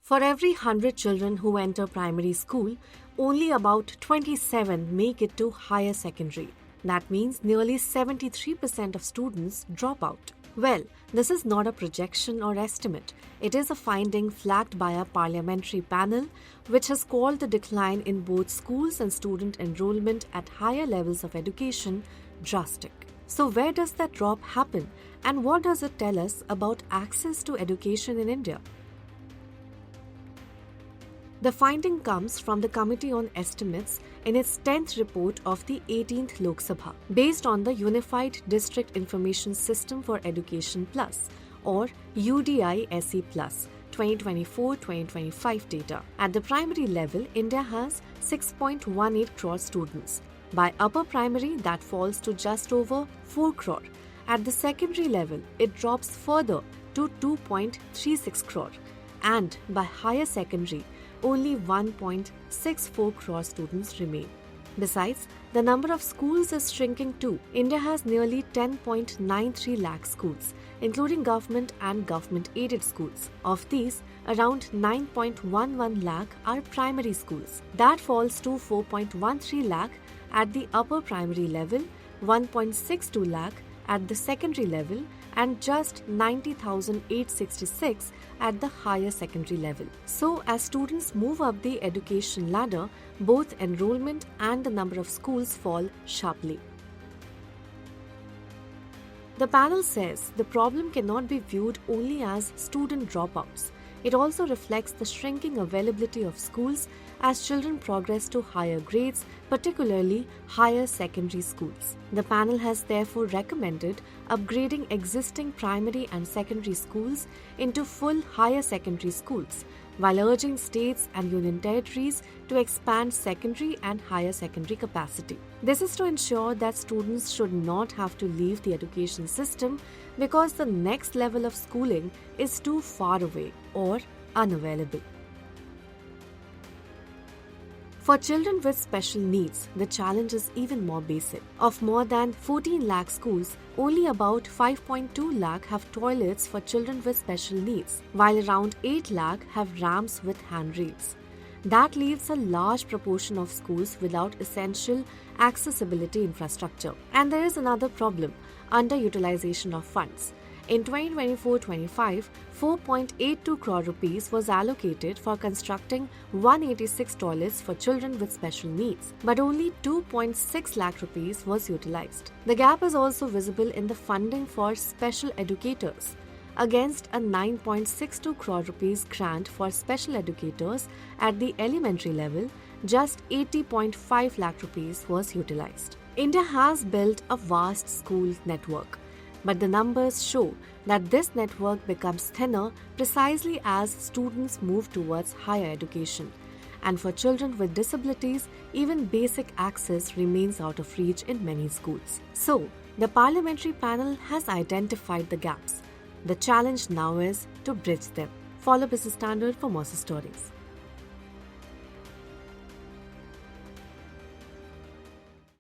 For every 100 children who enter primary school, only about 27 make it to higher secondary. That means nearly 73% of students drop out. Well, this is not a projection or estimate. It is a finding flagged by a parliamentary panel which has called the decline in both schools and student enrollment at higher levels of education drastic. So where does that drop happen, and what does it tell us about access to education in India? The finding comes from the Committee on Estimates in its 10th report of the 18th Lok Sabha, based on the Unified District Information System for Education Plus, or UDISE Plus, 2024-2025 data. At the primary level, India has 6.18 crore students. By upper primary, that falls to just over 4 crore. At the secondary level, it drops further to 2.36 crore. And by higher secondary, only 1.64 crore students remain. Besides, the number of schools is shrinking too. India has nearly 10.93 lakh schools, including government and government-aided schools. Of these, around 9.11 lakh are primary schools. That falls to 4.13 lakh at the upper primary level, 1.62 lakh at the secondary level, and just 90,866 at the higher secondary level. So, as students move up the education ladder, both enrollment and the number of schools fall sharply. The panel says the problem cannot be viewed only as student dropouts. It also reflects the shrinking availability of schools as children progress to higher grades, particularly higher secondary schools. The panel has therefore recommended upgrading existing primary and secondary schools into full higher secondary schools, while urging states and union territories to expand secondary and higher secondary capacity. This is to ensure that students should not have to leave the education system because the next level of schooling is too far away or unavailable. For children with special needs, the challenge is even more basic. Of more than 14 lakh schools, only about 5.2 lakh have toilets for children with special needs, while around 8 lakh have ramps with handrails. That leaves a large proportion of schools without essential accessibility infrastructure. And there is another problem: underutilization of funds. In 2024-25, 4.82 crore rupees was allocated for constructing 186 toilets for children with special needs, but only 2.6 lakh rupees was utilized. The gap is also visible in the funding for special educators. Against a 9.62 crore rupees grant for special educators at the elementary level, just 80.5 lakh rupees was utilized. India has built a vast school network, but the numbers show that this network becomes thinner precisely as students move towards higher education. And for children with disabilities, even basic access remains out of reach in many schools. So, the parliamentary panel has identified the gaps. The challenge now is to bridge them. Follow Business Standard for more stories.